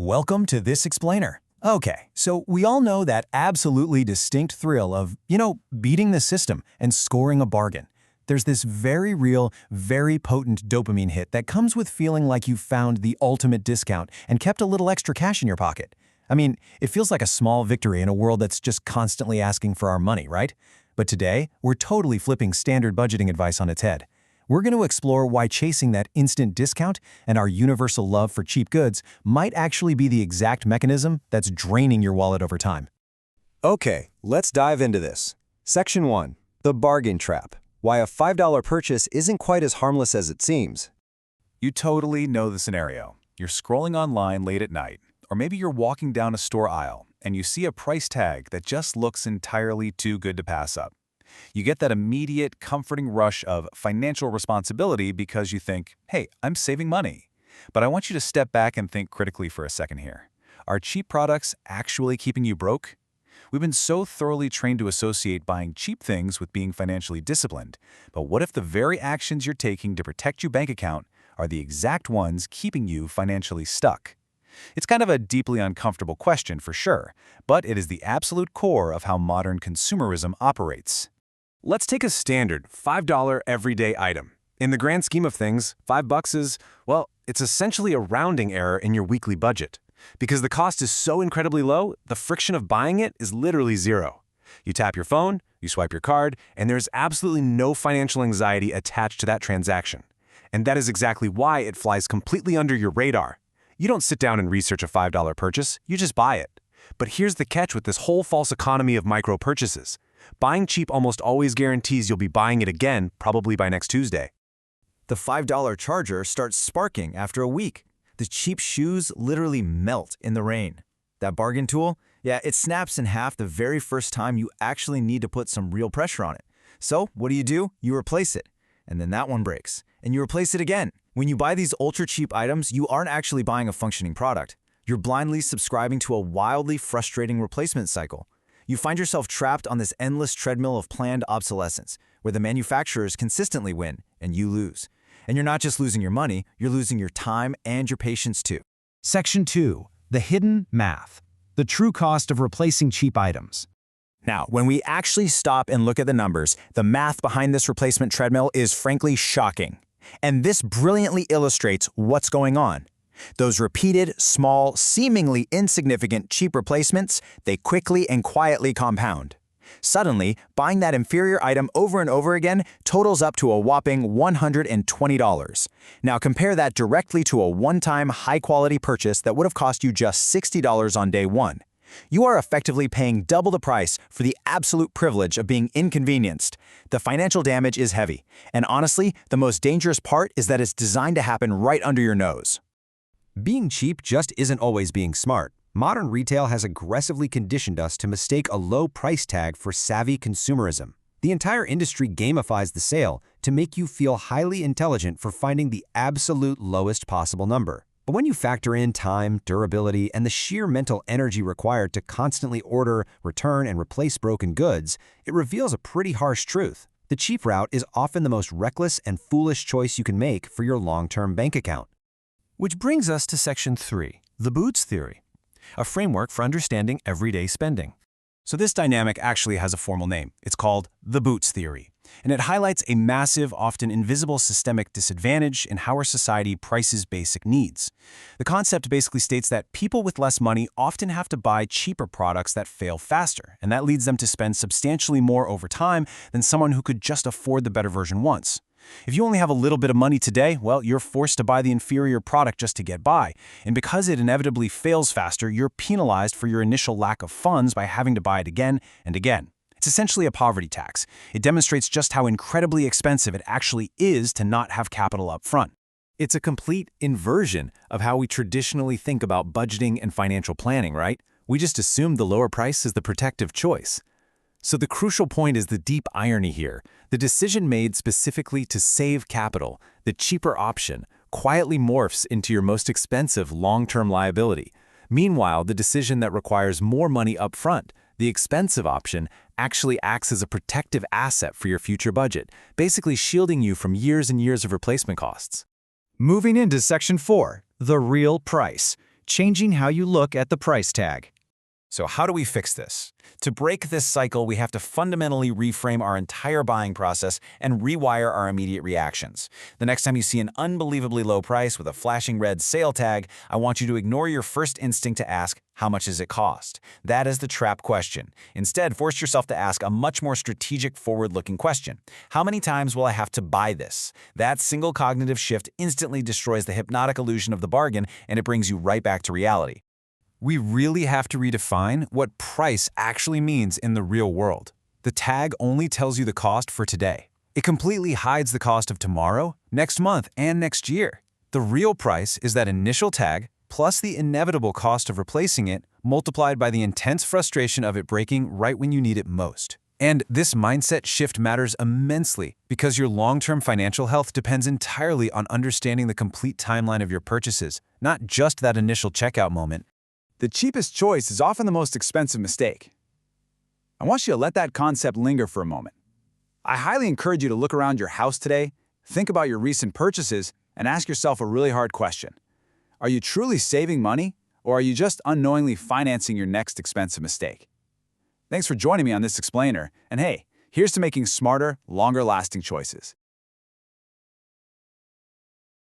Welcome to This Explainer. Okay, so we all know that absolutely distinct thrill of, beating the system and scoring a bargain. There's this very real, very potent dopamine hit that comes with feeling like you found the ultimate discount and kept a little extra cash in your pocket. I mean, it feels like a small victory in a world that's just constantly asking for our money, right? But today, we're totally flipping standard budgeting advice on its head. We're going to explore why chasing that instant discount and our universal love for cheap goods might actually be the exact mechanism that's draining your wallet over time. Okay, let's dive into this. Section 1. The Bargain Trap. Why a $5 purchase isn't quite as harmless as it seems. You totally know the scenario. You're scrolling online late at night, or maybe you're walking down a store aisle and you see a price tag that just looks entirely too good to pass up. You get that immediate, comforting rush of financial responsibility because you think, hey, I'm saving money. But I want you to step back and think critically for a second here. Are cheap products actually keeping you broke? We've been so thoroughly trained to associate buying cheap things with being financially disciplined. But what if the very actions you're taking to protect your bank account are the exact ones keeping you financially stuck? It's kind of a deeply uncomfortable question for sure, but it is the absolute core of how modern consumerism operates. Let's take a standard $5 everyday item. In the grand scheme of things, $5 is, well, it's essentially a rounding error in your weekly budget. Because the cost is so incredibly low, the friction of buying it is literally zero. You tap your phone, you swipe your card, and there's absolutely no financial anxiety attached to that transaction. And that is exactly why it flies completely under your radar. You don't sit down and research a $5 purchase, you just buy it. But here's the catch with this whole false economy of micro purchases. Buying cheap almost always guarantees you'll be buying it again, probably by next Tuesday. The $5 charger starts sparking after a week. The cheap shoes literally melt in the rain. That bargain tool? Yeah, it snaps in half the very first time you actually need to put some real pressure on it. So, what do? You replace it. And then that one breaks. And you replace it again. When you buy these ultra-cheap items, you aren't actually buying a functioning product. You're blindly subscribing to a wildly frustrating replacement cycle. You find yourself trapped on this endless treadmill of planned obsolescence, where the manufacturers consistently win and you lose. And you're not just losing your money, you're losing your time and your patience too. Section 2. The Hidden Math. The true cost of replacing cheap items. Now, when we actually stop and look at the numbers, the math behind this replacement treadmill is frankly shocking. And this brilliantly illustrates what's going on. Those repeated, small, seemingly insignificant cheap replacements, they quickly and quietly compound. Suddenly, buying that inferior item over and over again totals up to a whopping $120. Now compare that directly to a one-time high-quality purchase that would have cost you just $60 on day one. You are effectively paying double the price for the absolute privilege of being inconvenienced. The financial damage is heavy, and honestly, the most dangerous part is that it's designed to happen right under your nose. Being cheap just isn't always being smart. Modern retail has aggressively conditioned us to mistake a low price tag for savvy consumerism. The entire industry gamifies the sale to make you feel highly intelligent for finding the absolute lowest possible number. But when you factor in time, durability, and the sheer mental energy required to constantly order, return, and replace broken goods, it reveals a pretty harsh truth. The cheap route is often the most reckless and foolish choice you can make for your long-term bank account. Which brings us to Section 3, the Boots Theory, a framework for understanding everyday spending. So this dynamic actually has a formal name. It's called the Boots Theory, and it highlights a massive, often invisible systemic disadvantage in how our society prices basic needs. The concept basically states that people with less money often have to buy cheaper products that fail faster, and that leads them to spend substantially more over time than someone who could just afford the better version once. If you only have a little bit of money today, well, you're forced to buy the inferior product just to get by. And because it inevitably fails faster, you're penalized for your initial lack of funds by having to buy it again and again. It's essentially a poverty tax. It demonstrates just how incredibly expensive it actually is to not have capital up front. It's a complete inversion of how we traditionally think about budgeting and financial planning, right? We just assume the lower price is the protective choice. So the crucial point is the deep irony here. The decision made specifically to save capital, the cheaper option, quietly morphs into your most expensive long-term liability. Meanwhile, the decision that requires more money up front, the expensive option, actually acts as a protective asset for your future budget, basically shielding you from years and years of replacement costs. Moving into Section 4, the real price. changing how you look at the price tag. So how do we fix this? To break this cycle, we have to fundamentally reframe our entire buying process and rewire our immediate reactions. The next time you see an unbelievably low price with a flashing red sale tag, I want you to ignore your first instinct to ask, how much does it cost? That is the trap question. Instead, force yourself to ask a much more strategic, forward-looking question. How many times will I have to buy this? That single cognitive shift instantly destroys the hypnotic illusion of the bargain, and it brings you right back to reality. We really have to redefine what price actually means in the real world. The tag only tells you the cost for today. It completely hides the cost of tomorrow, next month, and next year. The real price is that initial tag plus the inevitable cost of replacing it multiplied by the intense frustration of it breaking right when you need it most. And this mindset shift matters immensely because your long-term financial health depends entirely on understanding the complete timeline of your purchases, not just that initial checkout moment. The cheapest choice is often the most expensive mistake. I want you to let that concept linger for a moment. I highly encourage you to look around your house today, think about your recent purchases, and ask yourself a really hard question. Are you truly saving money, or are you just unknowingly financing your next expensive mistake? Thanks for joining me on this explainer, and hey, here's to making smarter, longer-lasting choices.